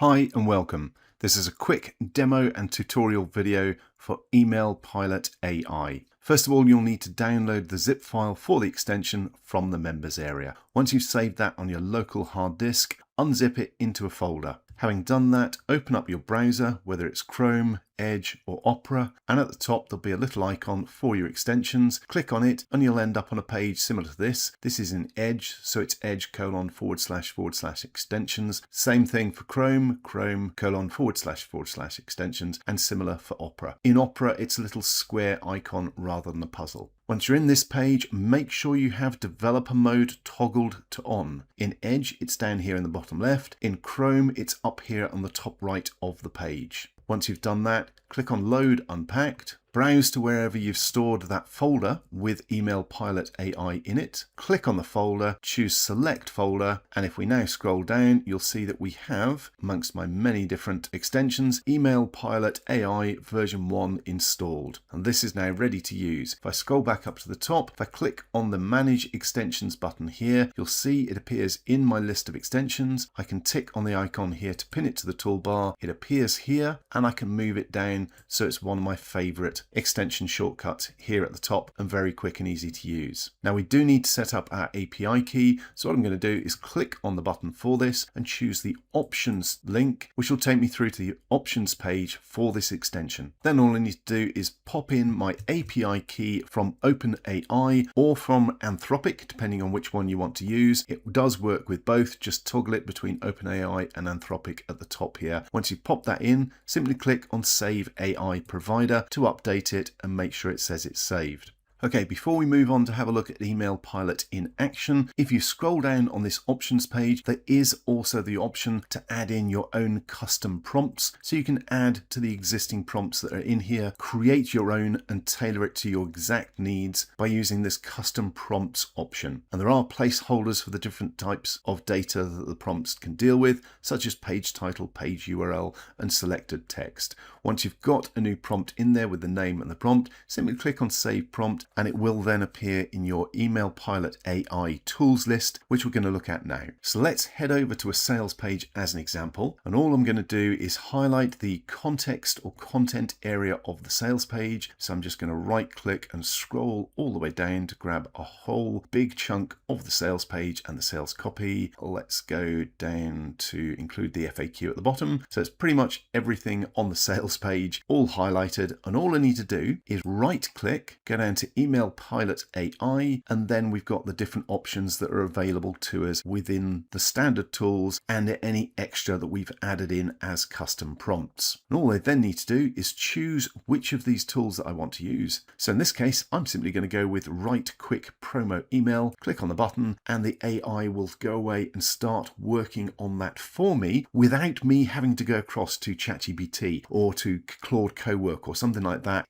Hi and welcome. This is a quick demo and tutorial video for ProfitPilot AI. First of all, you'll need to download the zip file for the extension from the members area. Once you've saved that on your local hard disk, unzip it into a folder. Having done that, open up your browser, whether it's Chrome, Edge or Opera, and at the top there'll be a little icon for your extensions. Click on it and you'll end up on a page similar to this. This is in Edge, so it's edge://extensions. Same thing for Chrome, Chrome://extensions, and similar for Opera. In Opera, it's a little square icon rather than a puzzle. Once you're in this page, make sure you have developer mode toggled to on. In Edge, it's down here in the bottom left. In Chrome, it's up here on the top right of the page. Once you've done that, click on Load Unpacked, browse to wherever you've stored that folder with ProfitPilot AI in it, click on the folder, choose Select Folder, and if we now scroll down, you'll see that we have, amongst my many different extensions, ProfitPilot AI version 1 installed. And this is now ready to use. If I scroll back up to the top, if I click on the Manage Extensions button here, you'll see it appears in my list of extensions. I can tick on the icon here to pin it to the toolbar. It appears here, and I can move it down so it's one of my favorite extension shortcuts here at the top and very quick and easy to use. Now we do need to set up our API key, so what I'm going to do is click on the button for this and choose the options link, which will take me through to the options page for this extension. Then all I need to do is pop in my API key from OpenAI or from Anthropic, depending on which one you want to use. It does work with both, just toggle it between OpenAI and Anthropic at the top here. Once you've popped that in, simply click on Save AI Provider to update it and make sure it says it's saved. Okay, before we move on to have a look at ProfitPilot in action, if you scroll down on this options page, there is also the option to add in your own custom prompts. So you can add to the existing prompts that are in here, create your own and tailor it to your exact needs by using this custom prompts option. And there are placeholders for the different types of data that the prompts can deal with, such as page title, page URL, and selected text. Once you've got a new prompt in there with the name and the prompt, simply click on Save Prompt, and it will then appear in your ProfitPilot AI tools list, which we're going to look at now. So let's head over to a sales page as an example. And all I'm going to do is highlight the context or content area of the sales page. So I'm just going to right click and scroll all the way down to grab a whole big chunk of the sales page and the sales copy. Let's go down to include the FAQ at the bottom. So it's pretty much everything on the sales page all highlighted. And all I need to do is right click, go down to ProfitPilot AI, and then we've got the different options that are available to us within the standard tools and any extra that we've added in as custom prompts. And all I then need to do is choose which of these tools that I want to use. So in this case, I'm simply going to go with Write Quick Promo Email, click on the button, and the AI will go away and start working on that for me without me having to go across to ChatGPT or to Claude Cowork or something like that.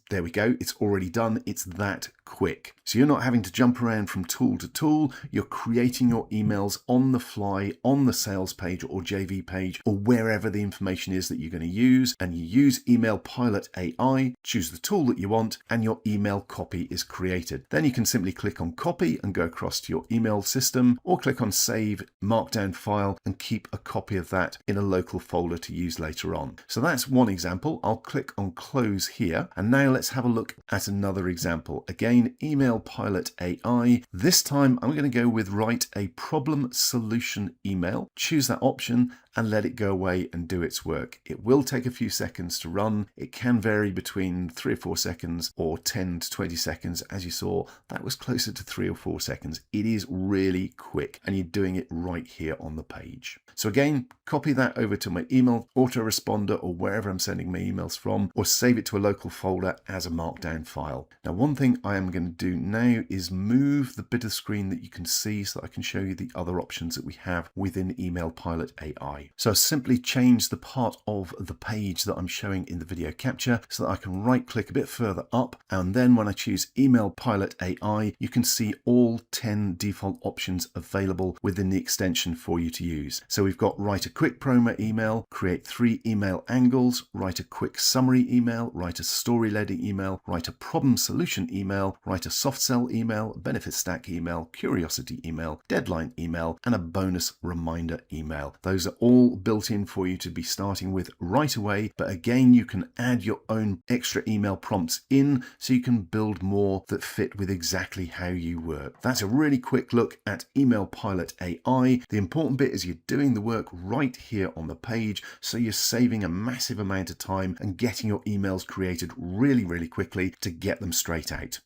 There we go, it's already done. It's that quick. So you're not having to jump around from tool to tool. You're creating your emails on the fly on the sales page or JV page or wherever the information is that you're going to use. And you use ProfitPilot AI, choose the tool that you want, and your email copy is created. Then you can simply click on copy and go across to your email system, or click on save markdown file and keep a copy of that in a local folder to use later on. So that's one example. I'll click on close here. And now let's have a look at another example. Again, ProfitPilot AI. This time I'm going to go with write a problem solution email. Choose that option and let it go away and do its work. It will take a few seconds to run. It can vary between 3 or 4 seconds or 10 to 20 seconds. As you saw, that was closer to 3 or 4 seconds. It is really quick and you're doing it right here on the page. So again, copy that over to my email autoresponder or wherever I'm sending my emails from, or save it to a local folder as a markdown file. Now, one thing I am going to do now is move the bit of screen that you can see so that I can show you the other options that we have within ProfitPilot AI. So I simply change the part of the page that I'm showing in the video capture so that I can right click a bit further up, and then when I choose ProfitPilot AI, you can see all 10 default options available within the extension for you to use. So we've got write a quick promo email, create 3 email angles, write a quick summary email, write a story-led email, write a problem solution email, write a soft sell email, benefit stack email, curiosity email, deadline email, and a bonus reminder email. Those are all all built in for you to be starting with right away. But again, you can add your own extra email prompts in so you can build more that fit with exactly how you work. That's a really quick look at Email Pilot AI. The important bit is you're doing the work right here on the page, so you're saving a massive amount of time and getting your emails created really, really quickly to get them straight out.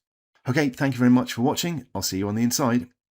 Okay, thank you very much for watching. I'll see you on the inside.